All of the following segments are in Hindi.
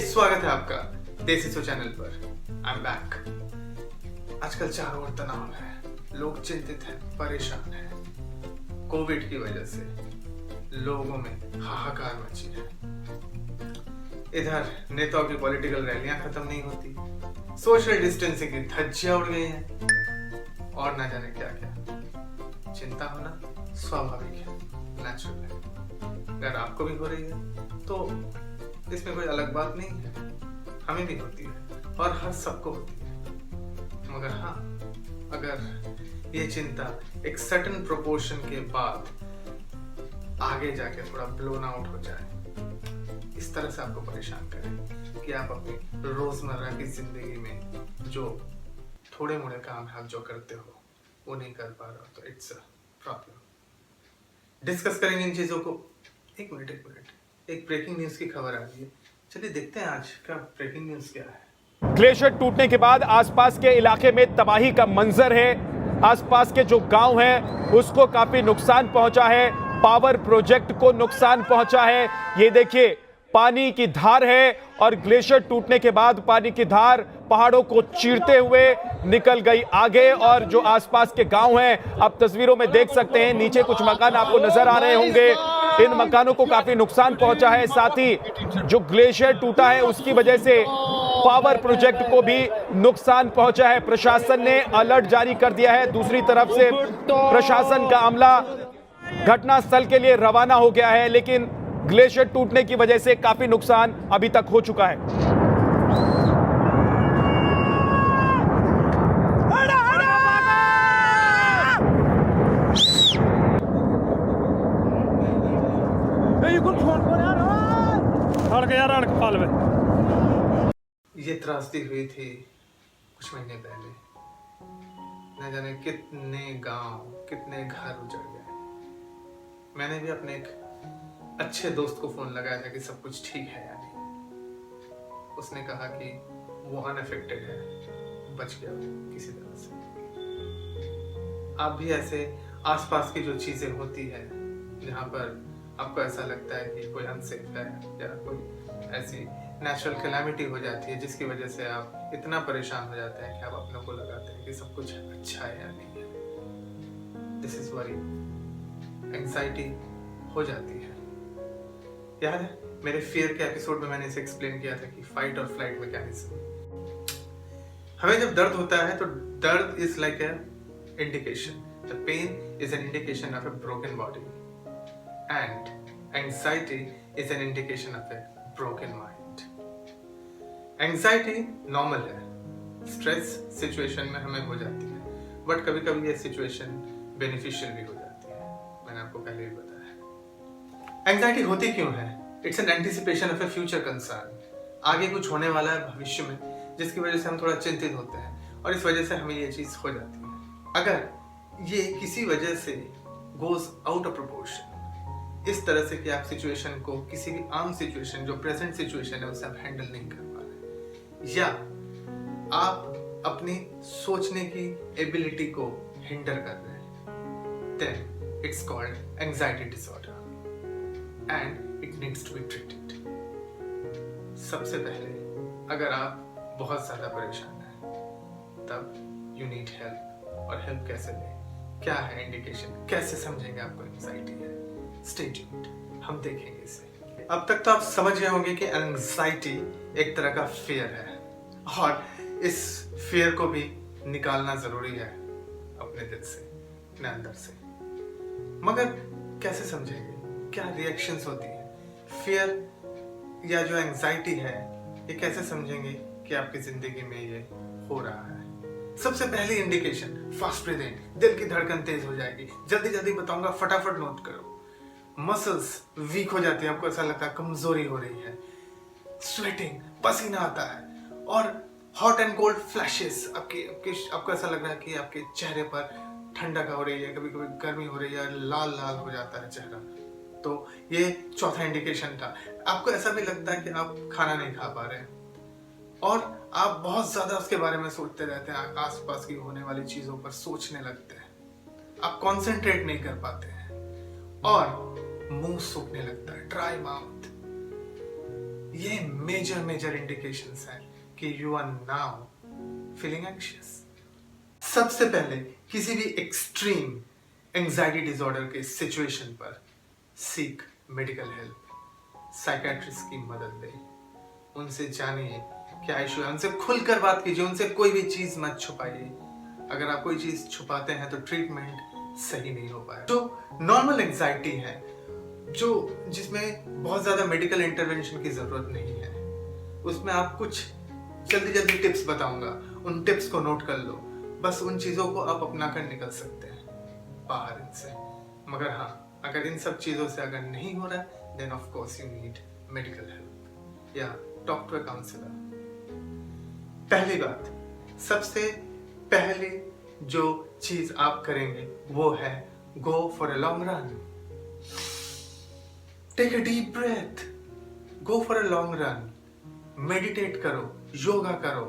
स्वागत है आपका देसी सो चैनल पर। I am back. आजकल चारों ओर तनाव है, लोग चिंतित हैं, परेशान हैं। कोविड की वजह से लोगों में हाहाकार मची है। इधर नेताओं की पॉलिटिकल रैलियां खत्म नहीं होती, सोशल डिस्टेंसिंग की धज्जियां उड़ गई हैं और ना जाने क्या क्या। चिंता होना स्वाभाविक है, नेचुरल है। अगर आपको भी हो रही है तो इसमें कोई अलग बात नहीं है, हमें भी होती है और हर सबको होती है। मगर हाँ, अगर ये चिंता एक सर्टेन प्रोपोर्शन के बाद आगे जाके थोड़ा ब्लोन आउट हो जाए, इस तरह से आपको परेशान करे कि आप अपनी रोजमर्रा की जिंदगी में जो थोड़े मोड़े काम है आप जो करते हो वो नहीं कर पा रहे हो, तो इट्स अ प्रॉब्लम। डिस्कस करेंगे इन चीजों को। एक मिनट, एक ब्रेकिंग न्यूज की खबर आ रही है, चलिए देखते हैं आज का ब्रेकिंग न्यूज क्या है। ग्लेशियर टूटने के बाद आसपास के इलाके में तबाही का मंजर है। आसपास के जो गांव हैं उसको काफी नुकसान पहुंचा है, पावर प्रोजेक्ट को नुकसान पहुंचा है। ये देखिए, पानी की धार है और ग्लेशियर टूटने के बाद पानी की धार पहाड़ों को चीरते हुए निकल गई आगे। और जो आसपास के गांव हैं, आप तस्वीरों में देख सकते हैं, नीचे कुछ मकान आपको नजर आ रहे होंगे। इन मकानों को काफी नुकसान पहुंचा है। साथ ही जो ग्लेशियर टूटा है उसकी वजह से पावर प्रोजेक्ट को भी नुकसान पहुंचा है। प्रशासन ने अलर्ट जारी कर दिया है। दूसरी तरफ से प्रशासन का अमला घटनास्थल के लिए रवाना हो गया है, लेकिन ग्लेशियर टूटने की वजह से काफी नुकसान अभी तक हो चुका है। ये त्रासदी हुई थी कुछ महीने पहले। न जाने कितने गांव, कितने घर उजड़ गए। मैंने भी अपने एक अच्छे दोस्त को फोन लगाया था कि सब कुछ ठीक है या नहीं। उसने कहा कि वो अनअफेक्टेड है, बच गया किसी तरह से। आप भी ऐसे आसपास की जो चीजें होती है जहां पर आपको ऐसा लगता है कि कोई अनसेफ है या कोई ऐसी नेचुरल कैलामिटी हो जाती है जिसकी वजह से आप इतना परेशान हो जाते हैं कि आप अपनों को लगाते हैं कि सब कुछ अच्छा है या नहीं है। दिस इज वरी, एंजाइटी हो जाती है। याद है मेरे फियर के एपिसोड में मैंने इसे एक्सप्लेन किया था कि फाइट और फ्लाइट मैकेनिज्म। हमें जब दर्द होता है तो दर्द is like a indication, the pain is an indication of a broken body and anxiety is an indication of a broken mind. Anxiety normal है, स्ट्रेस सिचुएशन में हमें हो जाती है, बट कभी कभी ये सिचुएशन बेनिफिशियल भी हो जाती है। मैंने आपको पहले भी बताया। एंजाइटी होती क्यों है? It's an anticipation of A future concern. आगे कुछ होने वाला है भविष्य में, जिसकी वजह से हम थोड़ा चिंतित होते हैं और इस वजह से हमें ये चीज हो जाती है। अगर ये किसी वजह से गोज आउट ऑफ प्रोपोर्शन, इस तरह से कि आप सिचुएशन को, किसी भी आम सिचुएशन जो प्रेजेंट सिचुएशन है उसे आप हैंडल नहीं कर पा रहे, या आप अपनी सोचने की एबिलिटी को हिंडर कर रहे हैं, then it's called anxiety disorder and it needs to be treated. सबसे पहले अगर आप बहुत ज्यादा परेशान हैं तब you need help। और हेल्प कैसे लें, क्या है इंडिकेशन, कैसे समझेंगे आपको एंजाइटी है? Stay tuned, हम देखेंगे इसे। अब तक तो आप समझ गए होंगे कि एंजाइटी एक तरह का फियर है और इस फियर को भी निकालना जरूरी है अपने दिल से, अपने अंदर से। मगर कैसे समझेंगे, क्या रिएक्शंस होती है? फियर या जो एंजाइटी है ये कैसे समझेंगे कि आपकी जिंदगी में ये हो रहा है? सबसे पहली इंडिकेशन, फास्ट ब्रीदिंग, दिल की धड़कन तेज हो जाएगी। जल्दी जल्दी बताऊंगा, फटाफट नोट करो। मसल्स वीक हो जाती है, आपको ऐसा लगता है कमजोरी हो रही है। स्वेटिंग, पसीना आता है और हॉट एंड कोल्ड फ्लैशेस, आपको ऐसा लग रहा है कि आपके चेहरे पर ठंडक हो रही है, कभी कभी गर्मी हो रही है, लाल लाल हो जाता है चेहरा। तो ये चौथा इंडिकेशन था। आपको ऐसा भी लगता है कि आप खाना नहीं खा पा रहे हैं। और आप बहुत ज्यादा उसके बारे में सोचते रहते हैं, आसपास की होने वाली चीजों पर सोचने लगते हैं, आप कंसंट्रेट नहीं कर पाते हैं और मुंह सूखने लगता है, ड्राई माउथ। ये मेजर मेजर इंडिकेशंस हैं कि you are now feeling anxious. सबसे पहले किसी भी एक्सट्रीम एंजाइटी डिसऑर्डर के सिचुएशन पर सीक मेडिकल हेल्प, साइकेट्रिस्ट की मदद लें, उनसे जानिए क्या इशू है, उनसे खुलकर बात कीजिए, उनसे कोई भी चीज मत छुपाइए। अगर आप कोई चीज छुपाते हैं तो ट्रीटमेंट सही नहीं हो पाएगा। जो नॉर्मल एंजाइटी है, जो जिसमें बहुत ज्यादा मेडिकल इंटरवेंशन की जरूरत नहीं है, उसमें आप कुछ जल्दी जल्दी टिप्स बताऊंगा, उन टिप्स को नोट कर लो, बस उन चीजों को आप अपना कर निकल सकते हैं बाहर इनसे। मगर हाँ, अगर इन सब चीजों से अगर नहीं हो रहा है, then of course you need medical help या टॉक टू अ काउंसलर। पहली बात, सबसे पहले जो चीज आप करेंगे वो है go for a long run. Take a deep breath, go for a long run, meditate करो, योगा करो।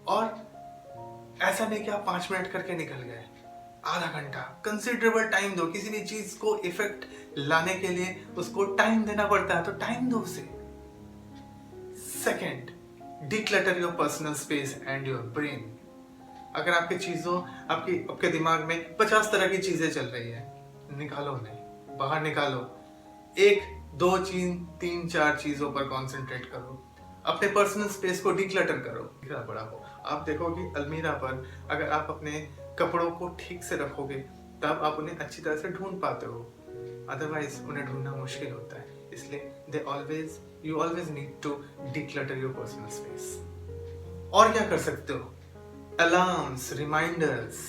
और ऐसा नहीं कि आप 5 मिनट करके निकल गए, आधा घंटा, कंसिडरेबल टाइम दो। किसी भी चीज को इफेक्ट लाने के लिए उसको टाइम देना पड़ता है, तो टाइम दो उसे। Second, declutter your personal space and your brain. अगर आपके दिमाग में 50 तरह की चीजें चल रही है, निकालो उन्हें, बाहर निकालो। 1, 2, 3, 4 चीजों पर कंसंट्रेट करो। अपने पर्सनल स्पेस को डिक्लटर करो। बड़ा हो, आप देखोगे अलमीरा पर अगर आप अपने कपड़ों को ठीक से रखोगे तब आप उन्हें अच्छी तरह से ढूंढ पाते हो, अदरवाइज उन्हें ढूंढना मुश्किल होता है। इसलिए you always need to declutter your personal space. और क्या कर सकते हो? अलार्म्स, रिमाइंडर्स,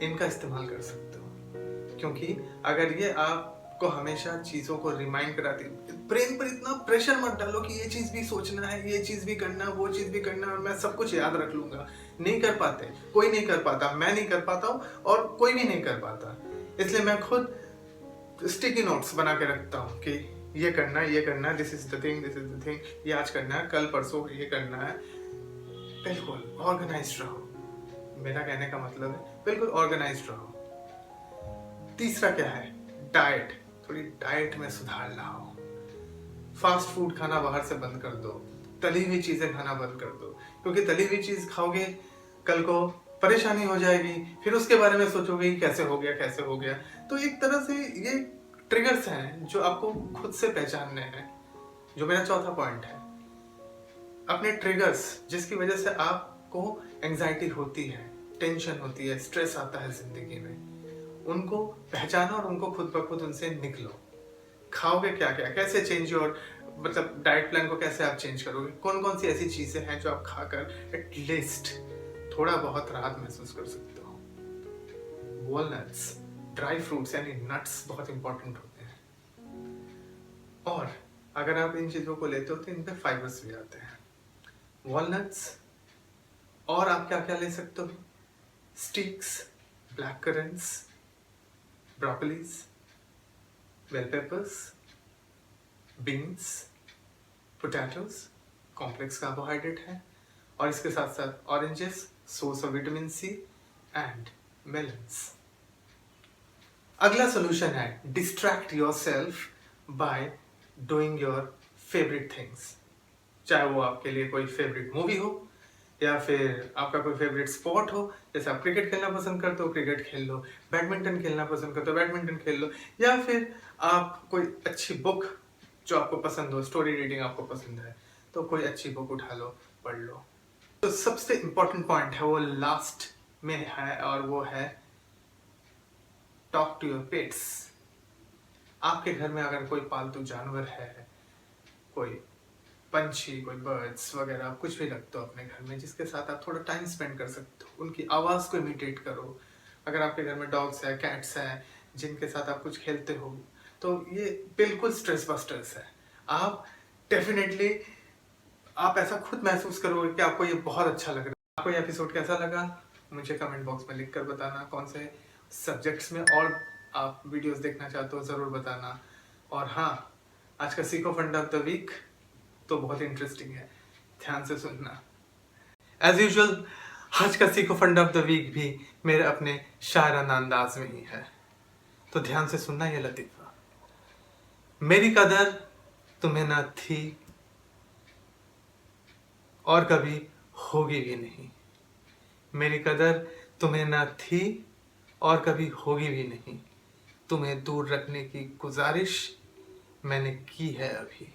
इनका इस्तेमाल कर सकते हो, क्योंकि अगर ये आपको हमेशा चीजों को रिमाइंड कराती है, ब्रेन पर इतना प्रेशर मत डालो कि ये चीज भी सोचना है, ये चीज भी करना, वो चीज भी करना, और मैं सब कुछ याद रख लूंगा। नहीं कर पाते, कोई नहीं कर पाता, मैं नहीं कर पाता हूँ और कोई भी नहीं कर पाता। इसलिए मैं खुद स्टिकी नोट्स बना के रखता हूँ कि ये करना, दिस इज द थिंग, ये आज करना है, कल परसों ये करना है। बिल्कुल ऑर्गेनाइज्ड रहो। मेरा कहने का मतलब है बिल्कुल ऑर्गेनाइज्ड रहो। तीसरा क्या है? डाइट। थोड़ी डाइट में सुधार लाओ। फास्ट फूड खाना बाहर से बंद कर दो, तली हुई चीजें खाना बंद कर दो, क्योंकि तली हुई चीज खाओगे कल को परेशानी हो जाएगी, फिर उसके बारे में सोचोगे कि कैसे हो गया। तो एक तरह से ये ट्रिगर्स हैं जो आपको खुद से पहचानने हैं। जो मेरा चौथा पॉइंट है, अपने ट्रिगर्स जिसकी वजह से आपको एंजाइटी होती है, टेंशन होती है, स्ट्रेस आता है जिंदगी में, उनको पहचानो और उनको खुद ब खुद उनसे निकलो। खाओगे क्या, कैसे चेंज योर मतलब डाइट प्लान को कैसे आप चेंज करोगे, कौन कौन सी ऐसी चीजें हैं जो आप खाकर एटलीस्ट थोड़ा बहुत राहत महसूस कर सकते हो। वॉलनट्स, ड्राई फ्रूट्स यानी नट्स बहुत इंपॉर्टेंट होते हैं, और अगर आप इन चीजों को लेते हो तो इनमें फाइबर्स भी आते हैं। वॉलनट्स, और आप क्या क्या ले सकते हो? Sticks, black currants, broccolis, bell peppers, beans, potatoes, complex carbohydrate है, और इसके साथ साथ oranges, source of vitamin C, and melons. अगला सोल्यूशन है distract yourself by doing your favourite things. चाहे वो आपके लिए कोई फेवरेट मूवी हो, या फिर आपका कोई फेवरेट स्पोर्ट हो, जैसे आप क्रिकेट खेलना पसंद करते हो क्रिकेट खेल लो, बैडमिंटन खेलना पसंद करते हो बैडमिंटन खेल लो, या फिर आप कोई अच्छी बुक जो आपको पसंद हो, स्टोरी रीडिंग आपको पसंद है, तो कोई अच्छी बुक उठा लो, पढ़ लो। तो सबसे इंपॉर्टेंट पॉइंट है वो लास्ट में है, और वो है टॉक टू योर पेट्स। आपके घर में अगर कोई पालतू जानवर है, कोई पंछी, कोई बर्ड्स वगैरह, आप कुछ भी रखते हो अपने घर में जिसके साथ आप थोड़ा टाइम स्पेंड कर सकते हो, उनकी आवाज़ को इमिटेट करो। अगर आपके घर में डॉग्स है, कैट्स हैं जिनके साथ आप कुछ खेलते हो, तो ये बिल्कुल स्ट्रेस बस्टर्स है। आप डेफिनेटली आप ऐसा खुद महसूस करोगे कि आपको ये बहुत अच्छा लग रहा है। आपको ये एपिसोड कैसा लगा मुझे कमेंट बॉक्स में लिख कर बताना। कौन से सब्जेक्ट्स में और आप वीडियोस देखना चाहते हो ज़रूर बताना। और हाँ, आज का सीको फंडा ऑफ द वीक तो बहुत इंटरेस्टिंग है। ध्यान से सुनना। एज यूजुअल आज का सीखो फंड ऑफ द वीक भी मेरे अपने शायराना अंदाज में ही है, तो ध्यान से सुनना ये लतीफ़ा। मेरी कदर तुम्हें न थी और कभी होगी भी नहीं। मेरी कदर तुम्हें न थी और कभी होगी भी नहीं। तुम्हें दूर रखने की गुजारिश मैंने की है अभी।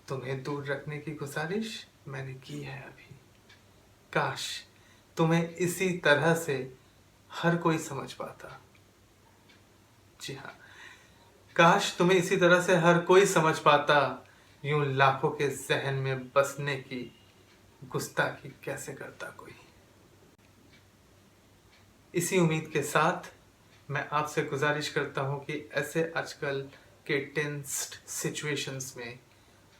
तुम्हें दूर रखने की गुजारिश मैंने की है अभी। काश तुम्हें इसी तरह से हर कोई समझ पाता। जी हाँ, काश तुम्हें इसी तरह से हर कोई समझ पाता। यूं लाखों के जहन में बसने की गुस्ताखी कैसे करता कोई। इसी उम्मीद के साथ मैं आपसे गुजारिश करता हूं कि ऐसे आजकल के टेंस्ड सिचुएशंस में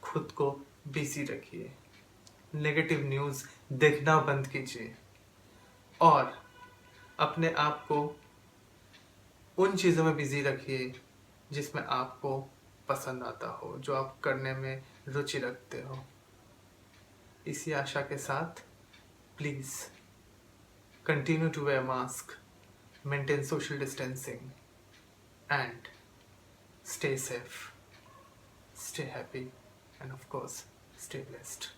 खुद को बिजी रखिए, नेगेटिव न्यूज़ देखना बंद कीजिए और अपने आप को उन चीज़ों में बिजी रखिए जिसमें आपको पसंद आता हो, जो आप करने में रुचि रखते हो। इसी आशा के साथ please continue to wear mask, maintain social distancing, and stay safe, stay happy, and of course, stay blessed.